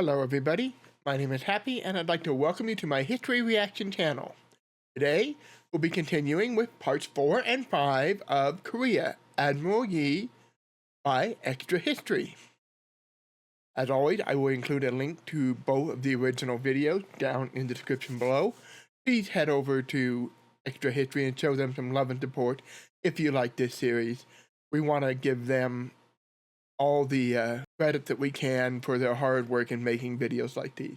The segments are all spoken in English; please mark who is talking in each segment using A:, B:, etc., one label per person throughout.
A: Hello everybody, my name is Happy and I'd like to welcome you to my History Reaction channel. Today, we'll be continuing with parts 4 and 5 of Korea, Admiral Yi by Extra History. As always, I will include a link to both of the original videos down in the description below. Please head over to Extra History and show them some love and support if you like this series. We want to give them all the credit that we can for their hard work in making videos like these.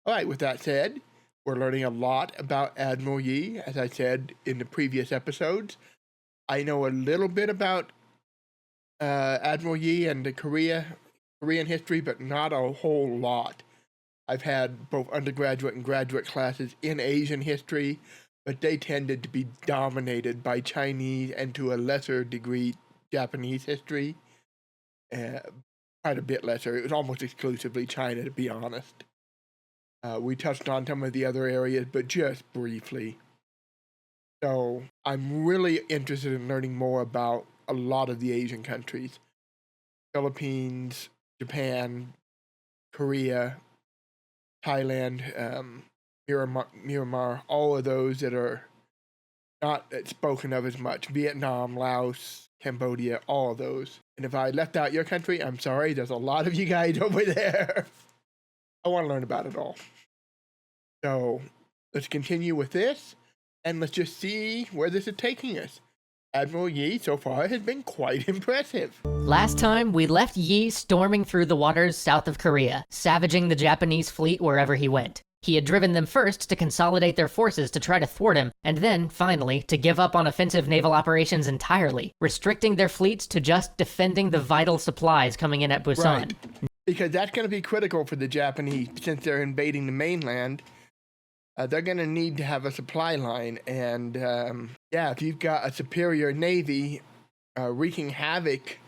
A: Alright, with that said, we're learning a lot about Admiral Yi, as I said in the previous episodes. I know a little bit about Admiral Yi and the Korean history, but not a whole lot. I've had both undergraduate and graduate classes in Asian history, but they tended to be dominated by Chinese and to a lesser degree Japanese history. Quite a bit lesser. It was almost exclusively China, to be honest. We touched on some of the other areas, but just briefly. So I'm really interested in learning more about a lot of the Asian countries. Philippines, Japan, Korea, Thailand, Myanmar, all of those that are not spoken of as much. Vietnam, Laos, Cambodia, all of those. And if I left out your country, I'm sorry, there's a lot of you guys over there. I want to learn about it all. So let's continue with this, and let's just see where this is taking us. Admiral Yi so far has been quite impressive.
B: Last time, we left Yi storming through the waters south of Korea, savaging the Japanese fleet wherever he went. He had driven them first to consolidate their forces to try to thwart him, and then, finally, to give up on offensive naval operations entirely, restricting their fleets to just defending the vital supplies coming in at Busan.
A: Right. Because that's going to be critical for the Japanese, since they're invading the mainland. They're going to need to have a supply line, and yeah, if you've got a superior navy wreaking havoc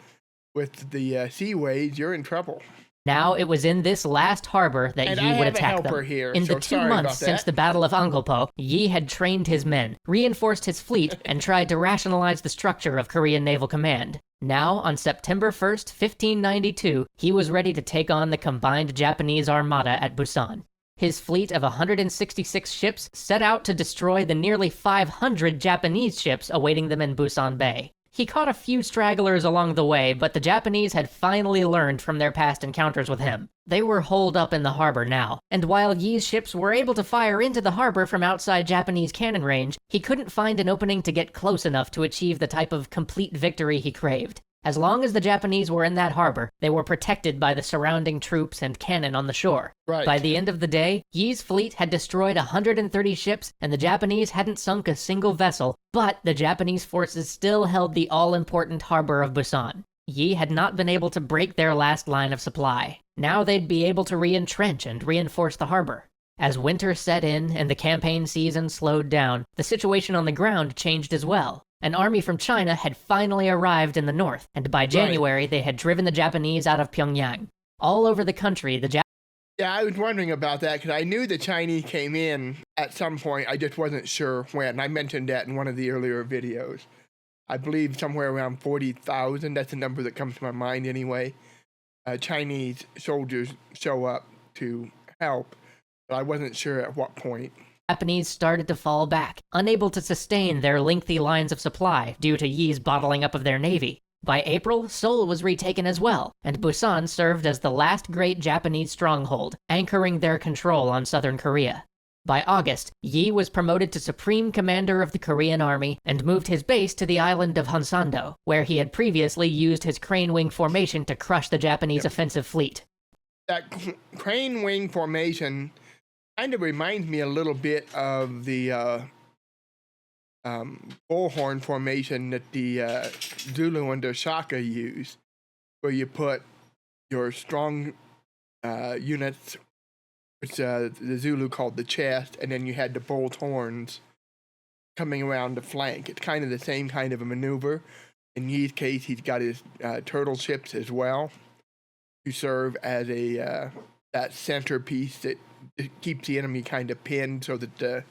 A: with the seaways, you're in trouble.
B: Now it was in this last harbor that Yi would attack them. In the 2 months since the Battle of Angulpo, Yi had trained his men, reinforced his fleet, and tried to rationalize the structure of Korean naval command. Now, on September 1st, 1592, he was ready to take on the combined Japanese armada at Busan. His fleet of 166 ships set out to destroy the nearly 500 Japanese ships awaiting them in Busan Bay. He caught a few stragglers along the way, but the Japanese had finally learned from their past encounters with him. They were holed up in the harbor now, and while Yi's ships were able to fire into the harbor from outside Japanese cannon range, he couldn't find an opening to get close enough to achieve the type of complete victory he craved. As long as the Japanese were in that harbor, they were protected by the surrounding troops and cannon on the shore.
A: Right.
B: By the end of the day, Yi's fleet had destroyed 130 ships, and the Japanese hadn't sunk a single vessel, but the Japanese forces still held the all-important harbor of Busan. Yi had not been able to break their last line of supply. Now they'd be able to re-entrench and reinforce the harbor. As winter set in and the campaign season slowed down, the situation on the ground changed as well. An army from China had finally arrived in the north, and by January they had driven the Japanese out of Myeongnyang. All over the country,
A: Yeah, I was wondering about that, because I knew the Chinese came in at some point, I just wasn't sure when. I mentioned that in one of the earlier videos. I believe somewhere around 40,000, that's the number that comes to my mind anyway. Chinese soldiers show up to help, but I wasn't sure at what point.
B: Japanese started to fall back, unable to sustain their lengthy lines of supply due to Yi's bottling up of their navy. By April, Seoul was retaken as well, and Busan served as the last great Japanese stronghold, anchoring their control on southern Korea. By August, Yi was promoted to Supreme Commander of the Korean Army and moved his base to the island of Hansando, where he had previously used his crane wing formation to crush the Japanese offensive fleet.
A: That crane wing formation kind of reminds me a little bit of the bullhorn formation that the Zulu under Shaka use, where you put your strong units, which the Zulu called the chest, and then you had the bolt horns coming around the flank. It's kind of the same kind of a maneuver. In Yi's case, he's got his turtle ships as well to serve as a that centerpiece that keeps the enemy kind of pinned so that the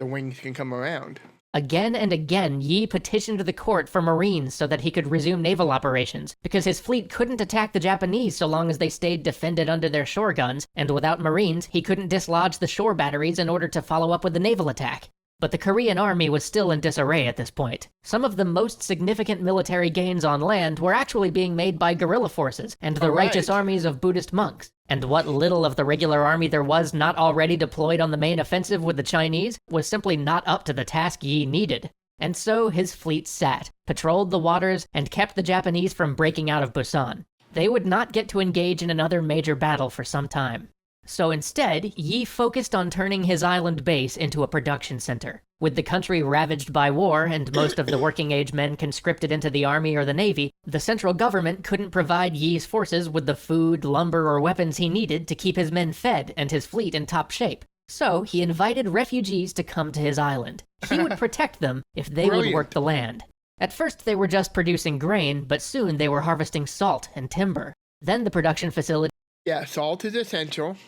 A: wings can come around.
B: Again and again, Yi petitioned the court for Marines so that he could resume naval operations, because his fleet couldn't attack the Japanese so long as they stayed defended under their shore guns, and without Marines, he couldn't dislodge the shore batteries in order to follow up with the naval attack. But the Korean army was still in disarray at this point. Some of the most significant military gains on land were actually being made by guerrilla forces and the righteous armies of Buddhist monks. And what little of the regular army there was not already deployed on the main offensive with the Chinese was simply not up to the task Yi needed. And so his fleet sat, patrolled the waters, and kept the Japanese from breaking out of Busan. They would not get to engage in another major battle for some time. So instead, Yi focused on turning his island base into a production center. With the country ravaged by war and most of the working-age men conscripted into the army or the navy, the central government couldn't provide Yi's forces with the food, lumber, or weapons he needed to keep his men fed and his fleet in top shape. So he invited refugees to come to his island. He would protect them if they would work the land. At first they were just producing grain, but soon they were harvesting salt and timber. Then the production facility...
A: Yeah, salt is essential.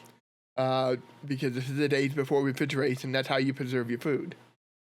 A: Because this is the days before refrigeration, that's how you preserve your food.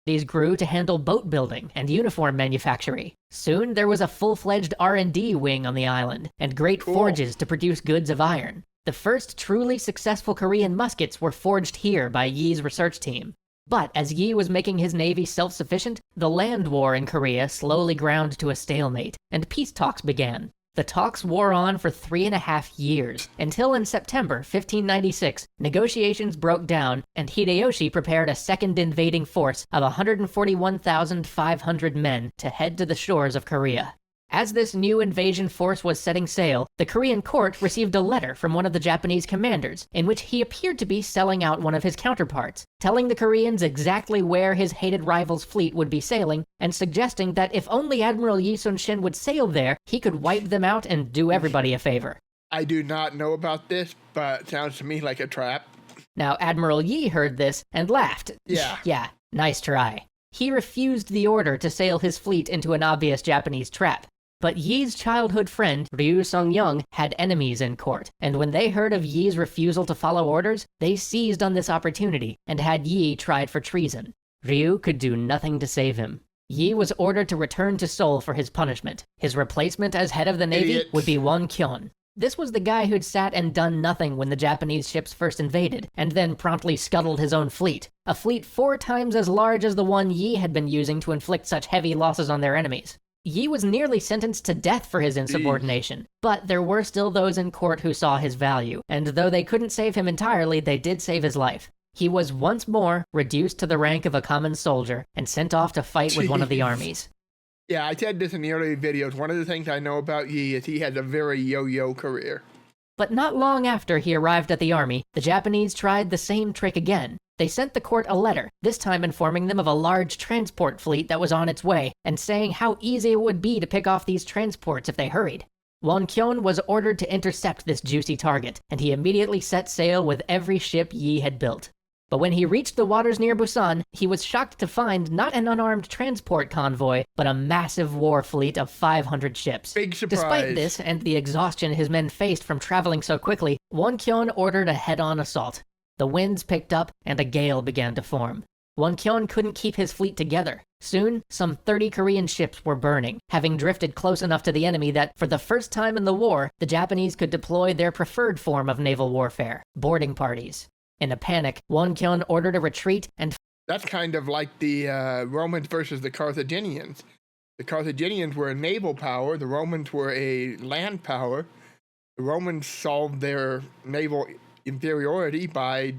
B: These grew to handle boat building and uniform manufacturing. Soon there was a full-fledged R&D wing on the island, and great forges to produce goods of iron. The first truly successful Korean muskets were forged here by Yi's research team. But as Yi was making his navy self-sufficient, the land war in Korea slowly ground to a stalemate, and peace talks began. The talks wore on for 3.5 years, until in September 1596, negotiations broke down and Hideyoshi prepared a second invading force of 141,500 men to head to the shores of Korea. As this new invasion force was setting sail, the Korean court received a letter from one of the Japanese commanders, in which he appeared to be selling out one of his counterparts, telling the Koreans exactly where his hated rival's fleet would be sailing, and suggesting that if only Admiral Yi Sun-sin would sail there, he could wipe them out and do everybody a favor.
A: I do not know about this, but it sounds to me like a trap.
B: Now, Admiral Yi heard this and laughed. Yeah, nice try. He refused the order to sail his fleet into an obvious Japanese trap. But Yi's childhood friend, Ryu Sung-young, had enemies in court, and when they heard of Yi's refusal to follow orders, they seized on this opportunity and had Yi tried for treason. Ryu could do nothing to save him. Yi was ordered to return to Seoul for his punishment. His replacement as head of the navy would be Won Kyun. This was the guy who'd sat and done nothing when the Japanese ships first invaded, and then promptly scuttled his own fleet. A fleet 4 times as large as the one Yi had been using to inflict such heavy losses on their enemies. Yi was nearly sentenced to death for his insubordination, but there were still those in court who saw his value, and though they couldn't save him entirely, they did save his life. He was once more reduced to the rank of a common soldier and sent off to fight with one of the armies.
A: Yeah, I said this in the earlier videos. One of the things I know about Yi is he has a very yo-yo career.
B: But not long after he arrived at the army, the Japanese tried the same trick again. They sent the court a letter, this time informing them of a large transport fleet that was on its way, and saying how easy it would be to pick off these transports if they hurried. Won Kyun was ordered to intercept this juicy target, and he immediately set sail with every ship Yi had built. But when he reached the waters near Busan, he was shocked to find not an unarmed transport convoy, but a massive war fleet of 500 ships.
A: Big surprise.
B: Despite this and the exhaustion his men faced from traveling so quickly, Won Kyun ordered a head-on assault. The winds picked up, and a gale began to form. Won Kyun couldn't keep his fleet together. Soon, some 30 Korean ships were burning, having drifted close enough to the enemy that, for the first time in the war, the Japanese could deploy their preferred form of naval warfare, boarding parties. In a panic, Won Kyun ordered a retreat and...
A: That's kind of like the Romans versus the Carthaginians. The Carthaginians were a naval power, the Romans were a land power. The Romans solved their naval inferiority by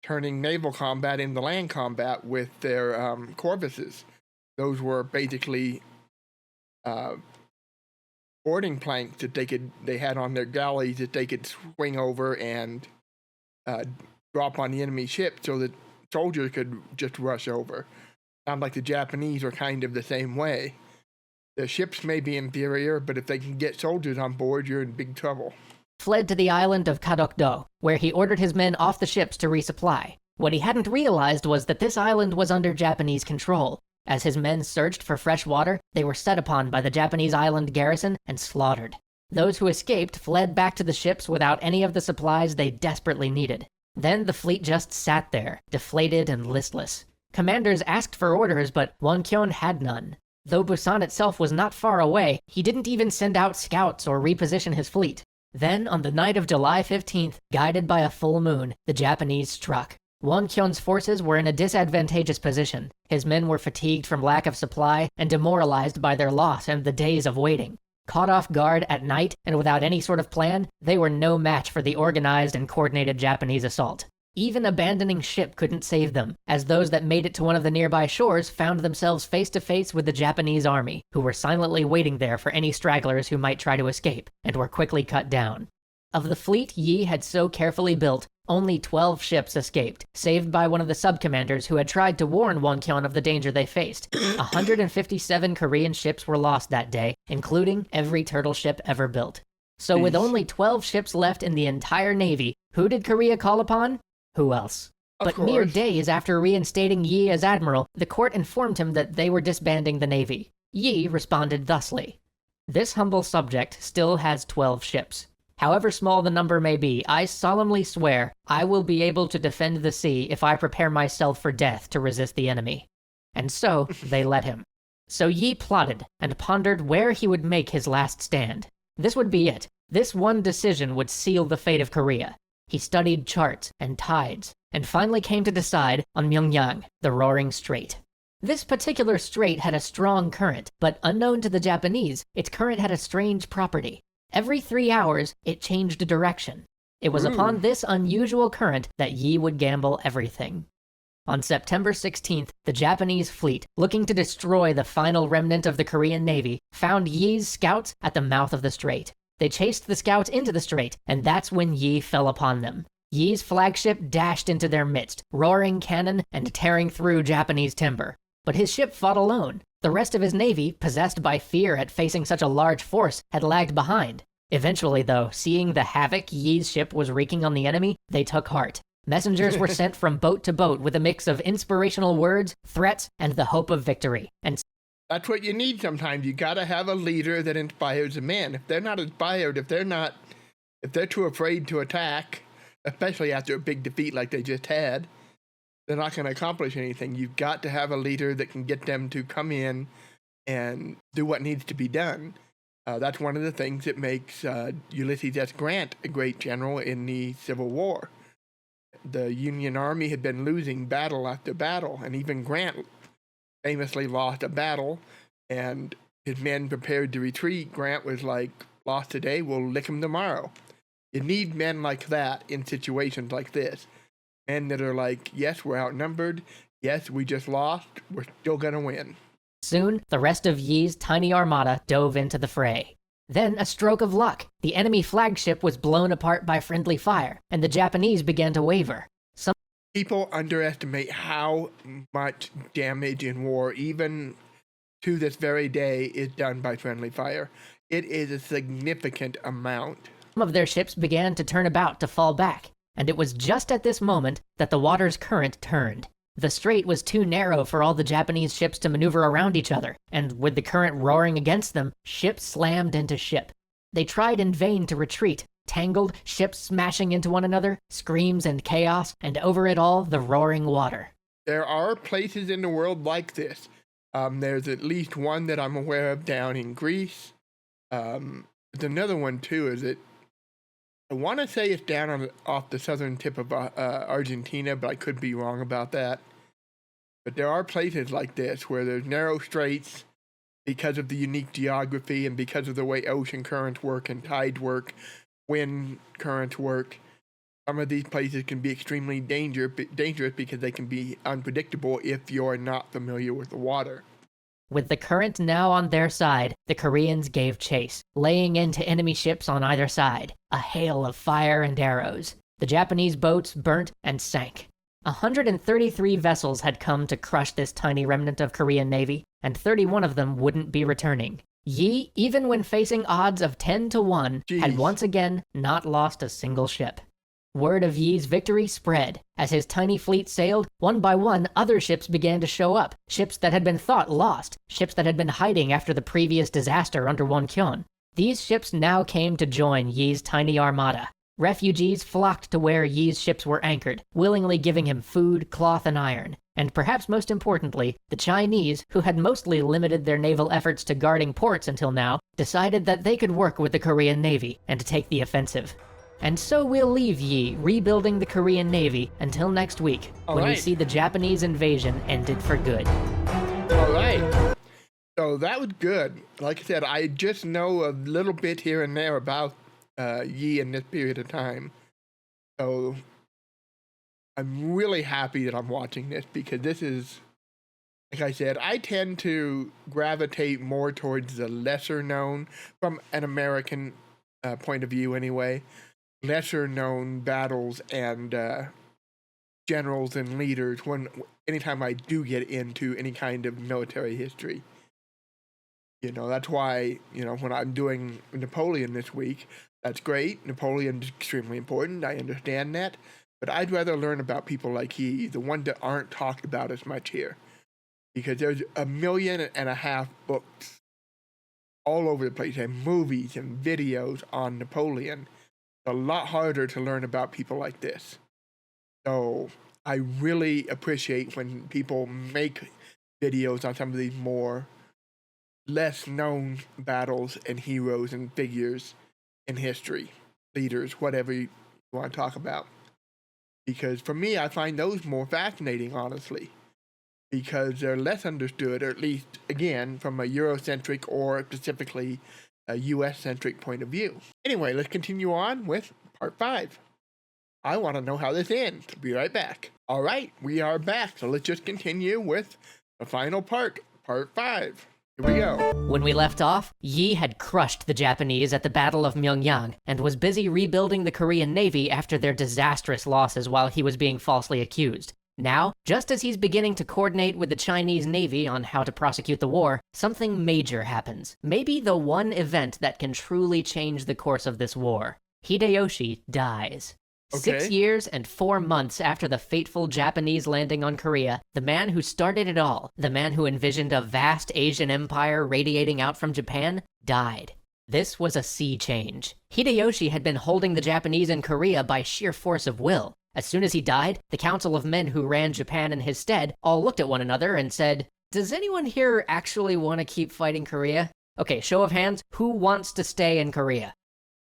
A: turning naval combat into land combat with their corvuses. Those were basically boarding planks that they had on their galleys that they could swing over and drop on the enemy ship so that soldiers could just rush over. Sounds like the Japanese are kind of the same way. The ships may be inferior, but if they can get soldiers on board, you're in big trouble.
B: Fled to the island of Kadokdo, where he ordered his men off the ships to resupply. What he hadn't realized was that this island was under Japanese control. As his men searched for fresh water, they were set upon by the Japanese island garrison and slaughtered. Those who escaped fled back to the ships without any of the supplies they desperately needed. Then the fleet just sat there, deflated and listless. Commanders asked for orders, but Wonkyun had none. Though Busan itself was not far away, he didn't even send out scouts or reposition his fleet. Then, on the night of July 15th, guided by a full moon, the Japanese struck. Wonkyun's forces were in a disadvantageous position. His men were fatigued from lack of supply and demoralized by their loss and the days of waiting. Caught off guard at night and without any sort of plan, they were no match for the organized and coordinated Japanese assault. Even abandoning ship couldn't save them, as those that made it to one of the nearby shores found themselves face to face with the Japanese army, who were silently waiting there for any stragglers who might try to escape, and were quickly cut down. Of the fleet Yi had so carefully built, only 12 ships escaped, saved by one of the sub-commanders who had tried to warn Wonkyun of the danger they faced. 157 Korean ships were lost that day, including every turtle ship ever built. So with only 12 ships left in the entire navy, who did Korea call upon? Who else? But mere days after reinstating Yi as admiral, the court informed him that they were disbanding the navy. Yi responded thusly: "This humble subject still has 12 ships. However small the number may be, I solemnly swear I will be able to defend the sea if I prepare myself for death to resist the enemy." And so they let him. So Yi plotted and pondered where he would make his last stand. This would be it. This one decision would seal the fate of Korea. He studied charts and tides, and finally came to decide on Myeongnyang, the Roaring Strait. This particular strait had a strong current, but unknown to the Japanese, its current had a strange property. Every 3 hours, it changed direction. It was upon this unusual current that Yi would gamble everything. On September 16th, the Japanese fleet, looking to destroy the final remnant of the Korean Navy, found Yi's scouts at the mouth of the strait. They chased the scouts into the strait, and that's when Yi fell upon them. Yi's flagship dashed into their midst, roaring cannon and tearing through Japanese timber. But his ship fought alone. The rest of his navy, possessed by fear at facing such a large force, had lagged behind. Eventually, though, seeing the havoc Yi's ship was wreaking on the enemy, they took heart. Messengers were sent from boat to boat with a mix of inspirational words, threats, and the hope of victory. And
A: that's what you need sometimes. You gotta have a leader that inspires the men. If they're not inspired, if they're too afraid to attack, especially after a big defeat like they just had, they're not going to accomplish anything. You've got to have a leader that can get them to come in and do what needs to be done. That's one of the things that makes Ulysses S. Grant a great general in the Civil War. The Union Army had been losing battle after battle, and even Grant famously lost a battle, and his men prepared to retreat. Grant was like, "Lost today, we'll lick them tomorrow." You need men like that in situations like this. Men that are like, yes, we're outnumbered. Yes, we just lost. We're still gonna win.
B: Soon, the rest of Yi's tiny armada dove into the fray. Then, a stroke of luck. The enemy flagship was blown apart by friendly fire, and the Japanese began to waver.
A: People underestimate how much damage in war, even to this very day, is done by friendly fire. It is a significant amount.
B: Some of their ships began to turn about to fall back, and it was just at this moment that the water's current turned. The strait was too narrow for all the Japanese ships to maneuver around each other, and with the current roaring against them, ship slammed into ship. They tried in vain to retreat. Tangled, ships smashing into one another, screams and chaos, and over it all, the roaring water.
A: There are places in the world like this. There's at least one that I'm aware of down in Greece. There's another one too, I want to say it's down off the southern tip of Argentina, but I could be wrong about that. But there are places like this where there's narrow straits because of the unique geography and because of the way ocean currents work and tides work. Wind currents work. Some of these places can be extremely dangerous because they can be unpredictable if you're not familiar with the water.
B: With the current now on their side, the Koreans gave chase, laying into enemy ships on either side, a hail of fire and arrows. The Japanese boats burnt and sank. 133 vessels had come to crush this tiny remnant of Korean Navy, and 31 of them wouldn't be returning. Yi, even when facing odds of 10 to 1, had once again not lost a single ship. Word of Yi's victory spread. As his tiny fleet sailed, one by one, other ships began to show up. Ships that had been thought lost. Ships that had been hiding after the previous disaster under Wonkyun. These ships now came to join Yi's tiny armada. Refugees flocked to where Yi's ships were anchored, willingly giving him food, cloth, and iron. And perhaps most importantly, the Chinese, who had mostly limited their naval efforts to guarding ports until now, decided that they could work with the Korean Navy and take the offensive. And so we'll leave Yi rebuilding the Korean Navy until next week, when we see the Japanese invasion ended for good.
A: All right. So that was good. Like I said, I just know a little bit here and there about Yi in this period of time. So I'm really happy that I'm watching this, because this is, like I said, I tend to gravitate more towards the lesser known, from an American point of view anyway, lesser known battles and generals and leaders anytime I do get into any kind of military history. That's why, when I'm doing Napoleon this week, that's great. Napoleon's extremely important. I understand that. But I'd rather learn about people like Yi, the ones that aren't talked about as much here. Because there's 1.5 million books all over the place, and movies and videos on Napoleon. It's a lot harder to learn about people like this. So I really appreciate when people make videos on some of these more less known battles and heroes and figures in history, leaders, whatever you want to talk about. Because for me, I find those more fascinating, honestly, because they're less understood, or at least, again, from a Eurocentric or specifically a US-centric point of view. Anyway, let's continue on with part 5. I want to know how this ends. Be right back. All right, we are back, so let's just continue with the final part, part 5. Here we go.
B: When we left off, Yi had crushed the Japanese at the Battle of Myeongnyang and was busy rebuilding the Korean Navy after their disastrous losses while he was being falsely accused. Now, just as he's beginning to coordinate with the Chinese Navy on how to prosecute the war, something major happens. Maybe the one event that can truly change the course of this war. Hideyoshi dies.
A: Okay.
B: 6 years and 4 months after the fateful Japanese landing on Korea, the man who started it all, the man who envisioned a vast Asian empire radiating out from Japan, died. This was a sea change. Hideyoshi had been holding the Japanese in Korea by sheer force of will. As soon as he died, the council of men who ran Japan in his stead all looked at one another and said, "Does anyone here actually want to keep fighting Korea? Okay, show of hands, who wants to stay in Korea?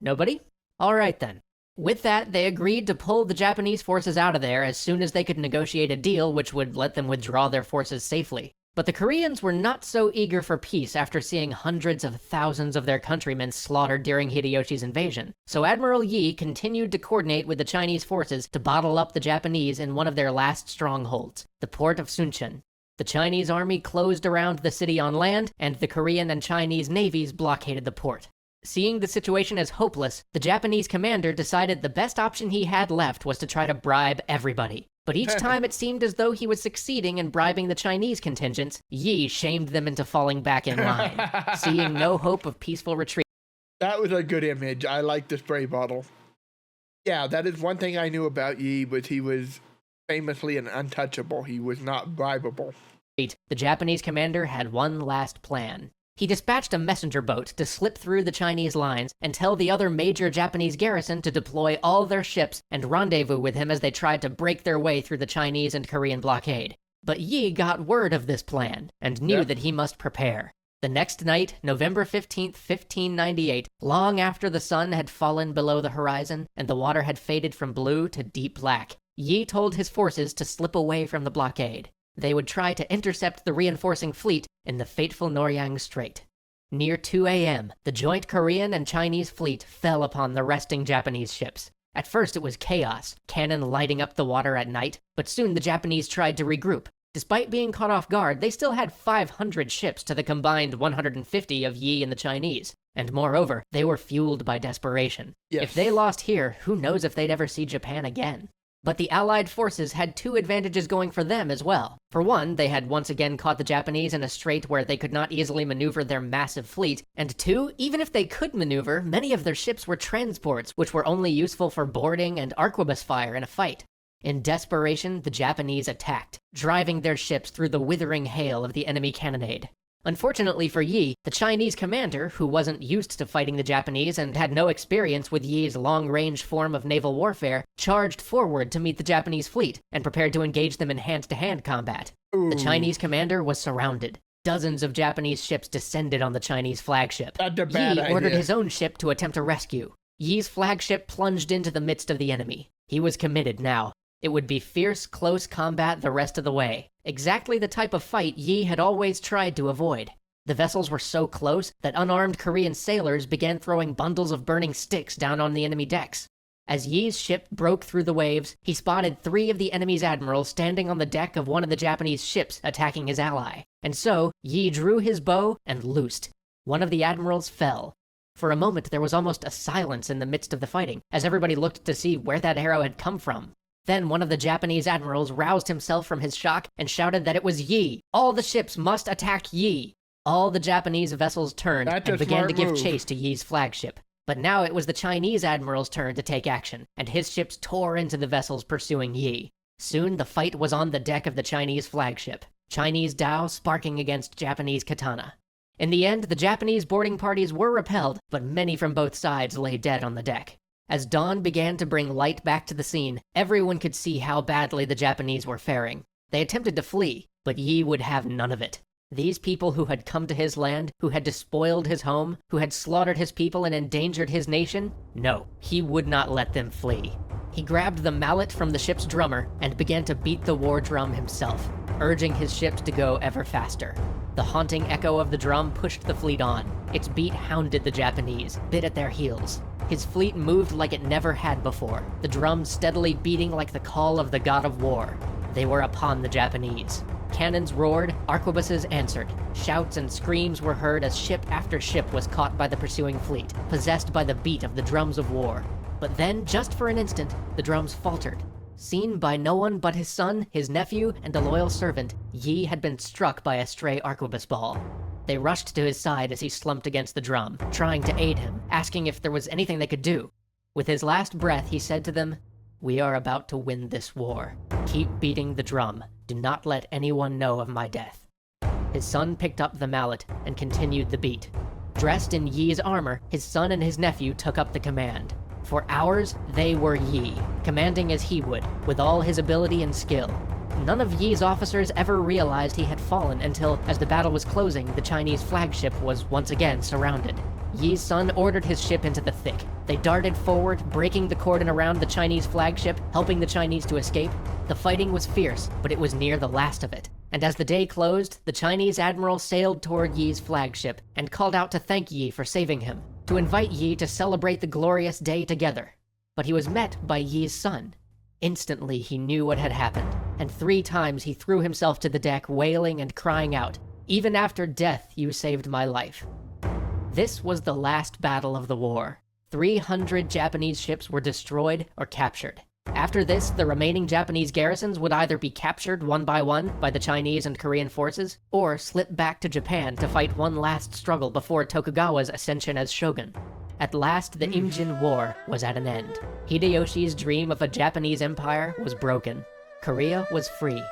B: Nobody? All right then." With that, they agreed to pull the Japanese forces out of there as soon as they could negotiate a deal which would let them withdraw their forces safely. But the Koreans were not so eager for peace after seeing hundreds of thousands of their countrymen slaughtered during Hideyoshi's invasion. So Admiral Yi continued to coordinate with the Chinese forces to bottle up the Japanese in one of their last strongholds, the port of Suncheon. The Chinese army closed around the city on land, and the Korean and Chinese navies blockaded the port. Seeing the situation as hopeless, the Japanese commander decided the best option he had left was to try to bribe everybody. But each time it seemed as though he was succeeding in bribing the Chinese contingents, Yi shamed them into falling back in line. Seeing no hope of peaceful retreat.
A: That was a good image. I like the spray bottle. Yeah, that is one thing I knew about Yi, but he was famously an untouchable. He was not bribable.
B: The Japanese commander had one last plan. He dispatched a messenger boat to slip through the Chinese lines and tell the other major Japanese garrison to deploy all their ships and rendezvous with him as they tried to break their way through the Chinese and Korean blockade. But Yi got word of this plan and knew that he must prepare. The next night, November 15th, 1598, long after the sun had fallen below the horizon and the water had faded from blue to deep black, Yi told his forces to slip away from the blockade. They would try to intercept the reinforcing fleet in the fateful Noryang Strait. Near 2 a.m., the joint Korean and Chinese fleet fell upon the resting Japanese ships. At first it was chaos, cannon lighting up the water at night, but soon the Japanese tried to regroup. Despite being caught off guard, they still had 500 ships to the combined 150 of Yi and the Chinese. And moreover, they were fueled by desperation.
A: Yes.
B: If they lost here, who knows if they'd ever see Japan again? But the Allied forces had two advantages going for them as well. For one, they had once again caught the Japanese in a strait where they could not easily maneuver their massive fleet, and two, even if they could maneuver, many of their ships were transports, which were only useful for boarding and arquebus fire in a fight. In desperation, the Japanese attacked, driving their ships through the withering hail of the enemy cannonade. Unfortunately for Yi, the Chinese commander, who wasn't used to fighting the Japanese and had no experience with Yi's long-range form of naval warfare, charged forward to meet the Japanese fleet and prepared to engage them in hand-to-hand combat. The Chinese commander was surrounded. Dozens of Japanese ships descended on the Chinese flagship. Yi ordered his own ship to attempt a rescue. Yi's flagship plunged into the midst of the enemy. He was committed now. It would be fierce, close combat the rest of the way. Exactly the type of fight Yi had always tried to avoid. The vessels were so close that unarmed Korean sailors began throwing bundles of burning sticks down on the enemy decks. As Yi's ship broke through the waves, he spotted 3 of the enemy's admirals standing on the deck of one of the Japanese ships attacking his ally. And so, Yi drew his bow and loosed. One of the admirals fell. For a moment there was almost a silence in the midst of the fighting, as everybody looked to see where that arrow had come from. Then one of the Japanese admirals roused himself from his shock and shouted that it was Yi. All the ships must attack Yi. All the Japanese vessels turned and began to give chase to Yi's flagship. But now it was the Chinese admiral's turn to take action, and his ships tore into the vessels pursuing Yi. Soon the fight was on the deck of the Chinese flagship, Chinese Dao sparking against Japanese katana. In the end, the Japanese boarding parties were repelled, but many from both sides lay dead on the deck. As dawn began to bring light back to the scene, everyone could see how badly the Japanese were faring. They attempted to flee, but Yi would have none of it. These people who had come to his land, who had despoiled his home, who had slaughtered his people and endangered his nation, no, he would not let them flee. He grabbed the mallet from the ship's drummer and began to beat the war drum himself, urging his ships to go ever faster. The haunting echo of the drum pushed the fleet on. Its beat hounded the Japanese, bit at their heels. His fleet moved like it never had before, the drum steadily beating like the call of the god of war. They were upon the Japanese. Cannons roared, arquebuses answered. Shouts and screams were heard as ship after ship was caught by the pursuing fleet, possessed by the beat of the drums of war. But then, just for an instant, the drums faltered. Seen by no one but his son, his nephew, and a loyal servant, Yi had been struck by a stray arquebus ball. They rushed to his side as he slumped against the drum, trying to aid him, asking if there was anything they could do. With his last breath, he said to them, "We are about to win this war. Keep beating the drum. Do not let anyone know of my death." His son picked up the mallet and continued the beat. Dressed in Yi's armor, his son and his nephew took up the command. For hours, they were Yi, commanding as he would, with all his ability and skill. None of Yi's officers ever realized he had fallen until, as the battle was closing, the Chinese flagship was once again surrounded. Yi's son ordered his ship into the thick. They darted forward, breaking the cordon around the Chinese flagship, helping the Chinese to escape. The fighting was fierce, but it was near the last of it. And as the day closed, the Chinese admiral sailed toward Yi's flagship and called out to thank Yi for saving him, to invite Yi to celebrate the glorious day together. But he was met by Yi's son. Instantly, he knew what had happened, and 3 times he threw himself to the deck, wailing and crying out, "Even after death, you saved my life." This was the last battle of the war. 300 Japanese ships were destroyed or captured. After this, the remaining Japanese garrisons would either be captured one by one by the Chinese and Korean forces, or slip back to Japan to fight one last struggle before Tokugawa's ascension as shogun. At last, the Imjin War was at an end. Hideyoshi's dream of a Japanese empire was broken. Korea was free.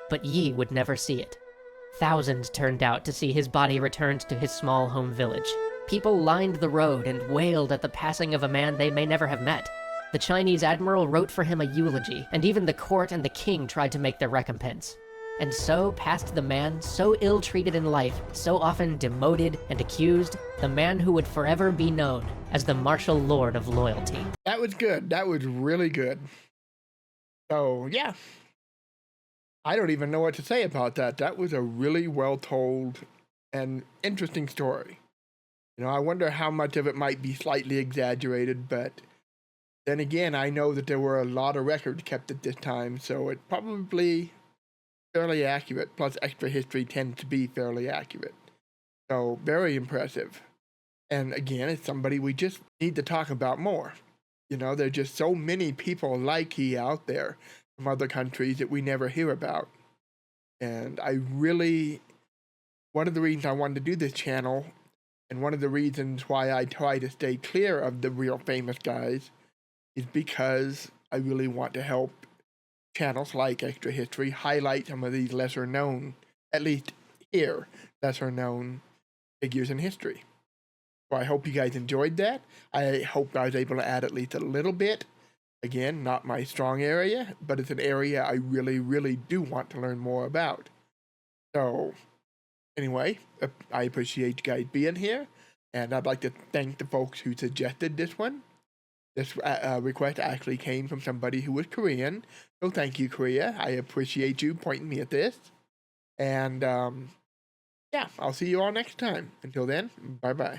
B: But Yi would never see it. Thousands turned out to see his body returned to his small home village. People lined the road and wailed at the passing of a man they may never have met. The Chinese admiral wrote for him a eulogy, and even the court and the king tried to make their recompense. And so passed the man so ill-treated in life, so often demoted and accused, the man who would forever be known as the martial lord of loyalty.
A: That was good. That was really good. So, yeah. I don't even know what to say about that. That was a really well-told and interesting story. You know, I wonder how much of it might be slightly exaggerated, but then again, I know that there were a lot of records kept at this time, so it's probably fairly accurate, plus extra history tends to be fairly accurate. So, very impressive. And again, it's somebody we just need to talk about more. You know, there's just so many people like he out there from other countries that we never hear about. And one of the reasons I wanted to do this channel, and one of the reasons why I try to stay clear of the real famous guys, is because I really want to help channels like Extra History highlight some of these lesser known, at least here, lesser known figures in history. So I hope you guys enjoyed that. I hope I was able to add at least a little bit. Again, not my strong area, but it's an area I really, really do want to learn more about. So, anyway, I appreciate you guys being here, and I'd like to thank the folks who suggested this one. This request actually came from somebody who was Korean, so thank you, Korea. I appreciate you pointing me at this. And, yeah, I'll see you all next time. Until then, bye-bye.